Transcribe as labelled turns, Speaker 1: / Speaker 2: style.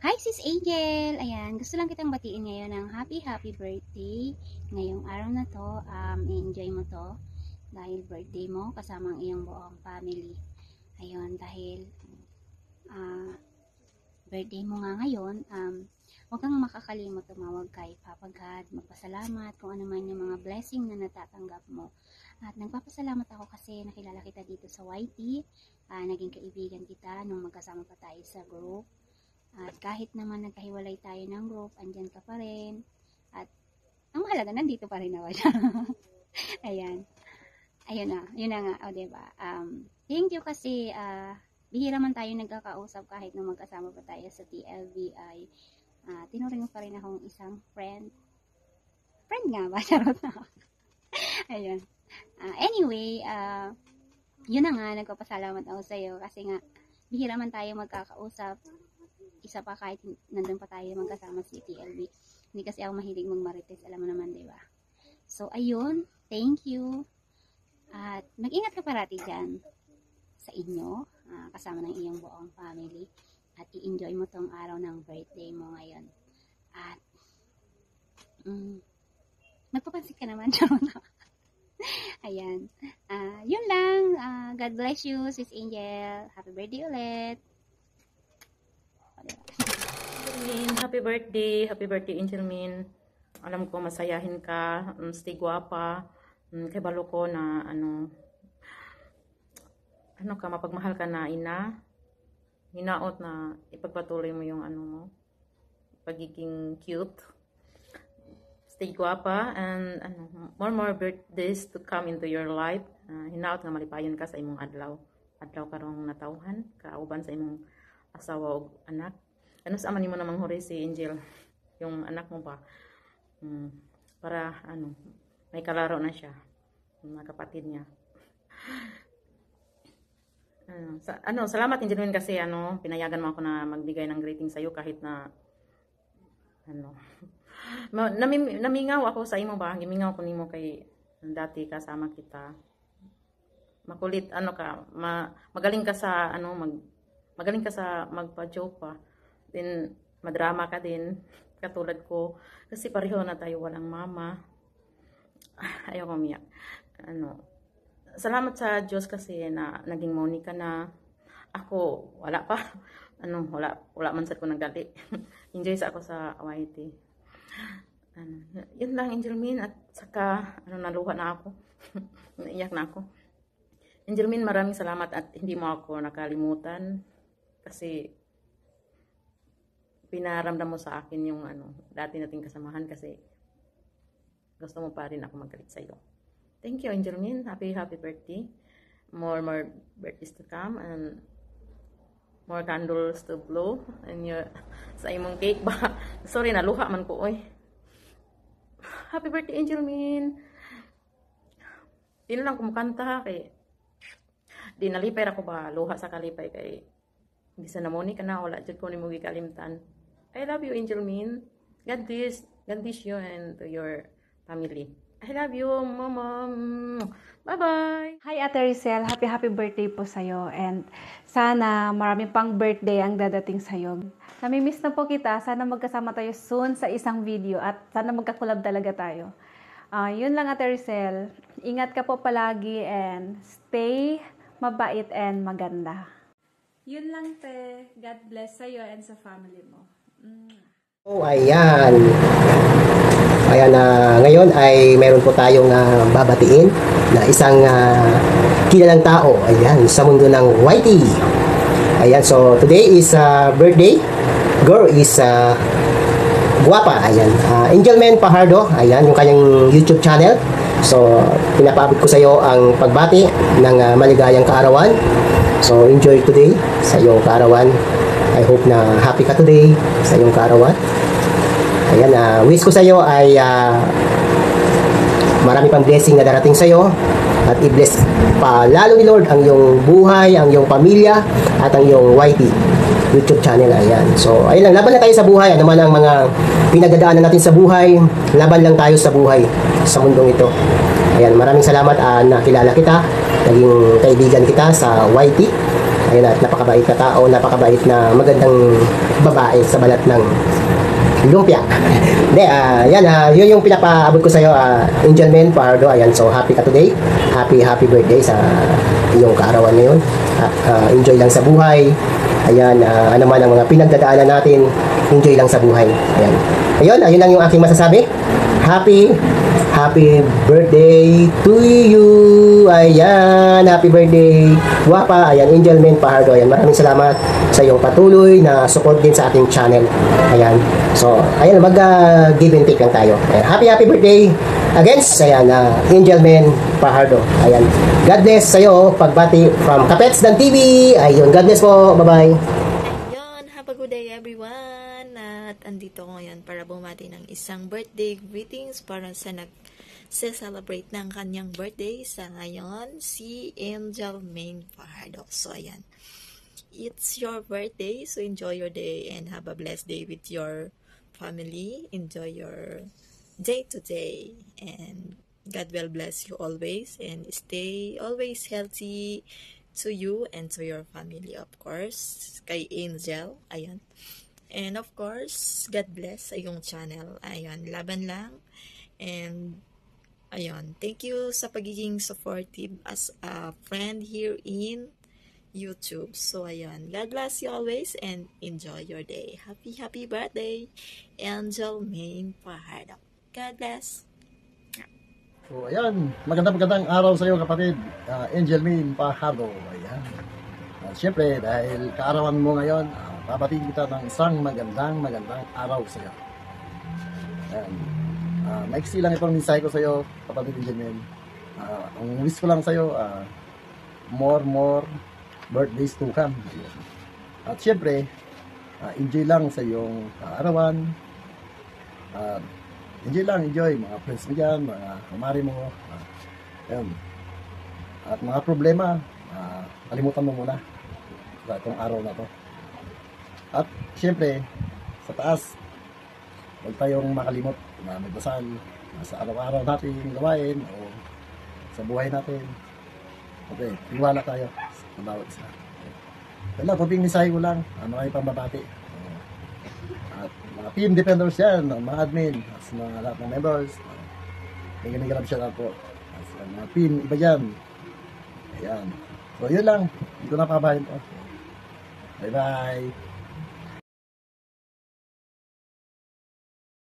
Speaker 1: Hi Sis Angel! Ayan, gusto lang kitang batiin ngayon ng happy birthday. Ngayong araw na to, i-enjoy mo to dahil birthday mo kasama ang iyong buong family. Ayun, dahil birthday mo nga ngayon, huwag kang makakalimot tumawag kay Papa God, magpasalamat kung ano man yung mga blessing na natatanggap mo. At nagpapasalamat ako kasi nakilala kita dito sa YT, naging kaibigan kita nung magkasama pa tayo sa group. At kahit naman nagkahiwalay tayo ng group, andyan ka pa rin. At ang mahalaga, nandito pa rin ako. Ayan. Ayun na. Yun na nga. O, diba? Thank you kasi bihira man tayo nagkakausap kahit nung magkasama pa tayo sa TLVI. Tinuring mo pa rin akong isang friend. Friend nga ba? Charot na ako. Ayun. Anyway, yun na nga. Nagpapasalamat ako sa'yo kasi nga bihira man tayo magkakausap. Isa pa kahit nandun pa tayo magkasama si TLV. Hindi kasi ako mahilig magmarites, alam mo naman, di ba? So, ayun. Thank you. At mag-ingat ka parati dyan sa inyo, kasama ng iyong buong family. At i-enjoy mo tong araw ng birthday mo ngayon. At, magpapansin ka naman. Ayan. Yun lang. God bless you, Sis Angel. Happy birthday ulit.
Speaker 2: Happy birthday Angel Min. Alam ko masayahin ka, stay guwapa, kay balo ko na ano ka, mapagmahal ka na ina, hinaot na ipagpatuloy mo yung ano mo, pagiging cute, stay guwapa, and more birthdays to come into your life. Hinaot nga malipayon ka sa imong adlaw karong natawhan, kauban sa imong asawa o anak. Ano sa aman mo namang huri si Angel, yung anak mo pa, para may kalaro na siya, mga kapatid niya. Salamat Angel kasi pinayagan mo ako na magbigay ng greeting sa iyo kahit na namingaw ako sa imo ba, gimingaw ko nimo kay dati kasama kita. Makulit magaling ka sa magaling ka sa magpa-joke pa. Then, madrama ka din, katulad ko. Kasi pareho na tayo walang mama. Ayaw ko umiyak. Salamat sa Diyos kasi na naging Monica na. Ako, wala pa. Wala man sa ko nagdali. Enjoy sa ako sa YT. Yun lang, Angel Min. At saka, naluha na ako. Naiyak na ako. Angel Min, maraming salamat at hindi mo ako nakalimutan. Kasi, pinaramdam mo sa akin yung dati nating kasamahan kasi gusto mo pa rin ako magalit sa iyo. Thank you, Angel Min. Happy birthday. More birthdays to come and more candles to blow and sa imong cake ba. Sorry, naluha man ko, oy. Happy birthday, Angel Min. Di na lang kumakanta kay di nalipay ako ba, luha sa kalipay kay bisa na mo ni kana wala jud ko nimo gikalimtan. I love you, Angel Min. God bless you and to your family. I love you, Mama. Bye-bye.
Speaker 3: Hi, Ate Rizel. Happy birthday po sa'yo. And sana marami pang birthday ang dadating sa'yo. Namimiss na po kita. Sana magkasama tayo soon sa isang video. At sana magkakulab talaga tayo. Yun lang, Ate Rizel. Ingat ka po palagi and stay mabait and maganda. Yun lang, te. God bless sa'yo and sa family mo.
Speaker 4: Oh, ayan. Ayan, ngayon ay meron po tayong babatiin na isang kilalang tao, ayan, sa mundo ng YT. Ayan, so today is birthday. Girl is guwapa, ayan. Angelman Pajardo, ayan, yung kanyang YouTube channel. So, pinapaabot ko sa iyo ang pagbati ng maligayang kaarawan. So, enjoy today sa iyong kaarawan. I hope na happy ka today sa iyong kaarawan. Ayan, wish ko sa iyo ay marami pang blessing na darating sa iyo at i-bless pa lalo ni Lord ang iyong buhay, ang iyong pamilya at ang iyong YT YouTube channel. Ayan. So, ayun lang, laban lang tayo sa buhay. Ano man ang mga pinagdadaanan natin sa buhay, laban lang tayo sa buhay sa mundong ito. Ayan, maraming salamat nakilala kita, naging kaibigan kita sa YT. Ayan, at napakabait na tao, napakabait na magandang babae sa balat ng lumpia. Hindi, yun yung pinapaabot ko sa'yo, Angelmen Pardo. Ayan, so happy ka today. Happy birthday sa iyong kaarawan ngayon. Enjoy lang sa buhay. Ayan, ano man ang mga pinagdadaanan natin, enjoy lang sa buhay. Ayan. Ayun lang yung aking masasabi. Happy birthday to you. Ayan, happy birthday. Guwapa, ayan, Angelmen Pahardo. Ayan, maraming salamat sa iyong patuloy na support din sa ating channel. Ayan. So, ayan, give and take lang tayo. Ayan, happy birthday. Again, ayan, Angelmen Pahardo. Ayan. God bless sa'yo. Pagbati from Kapets Dan TV. Ayun, God bless po. Bye-bye.
Speaker 5: Ayun, have a good day everyone. At andito ko ngayon para bumati ng isang birthday greetings para sa nag-celebrate ng kanyang birthday sa ngayon, si Angelmen Pahardo. So, ayan. It's your birthday, so enjoy your day and have a blessed day with your family. Enjoy your day to day and God will bless you always and stay always healthy to you and to your family, of course. Kay Angel, ayan. And of course, God bless sa iyong channel. Ayan, laban lang. And ayan, thank you sa pagiging supportive as a friend here in YouTube. So ayan, God bless you always and enjoy your day. Happy birthday, Angelmen Pahardo. God bless.
Speaker 6: So ayan, magandang araw sa iyo kapatid, Angelmen Pahardo. Ayan. Siyempre, dahil kaarawan mo ngayon, babatiin kita ng isang magandang araw sa iyo. Ayan. Maiksi lang itong mensahe ko sa iyo, kapatid Angelmen. Ang wish ko lang sa iyo, more birthdays to come. Ayan. At siyempre, enjoy lang sa iyong kaarawan. Enjoy mga friends mo dyan, mga kumari mo. Ayan. At mga problema, kalimutan mo muna sa itong araw na to. At siyempre, sa taas, huwag tayong makalimot na magdasal sa araw-araw natin gawain o sa buhay natin. Okay, tiwala tayo sa bawat isa. Wala, puping mensahe ko lang, marami pang babati. At mga team defenders yan, mga admin, at mga lahat ng members, may ganang shout out po. At mga team, iba dyan. Ayan. So yun lang, hindi ko na pabahin po. Bye bye.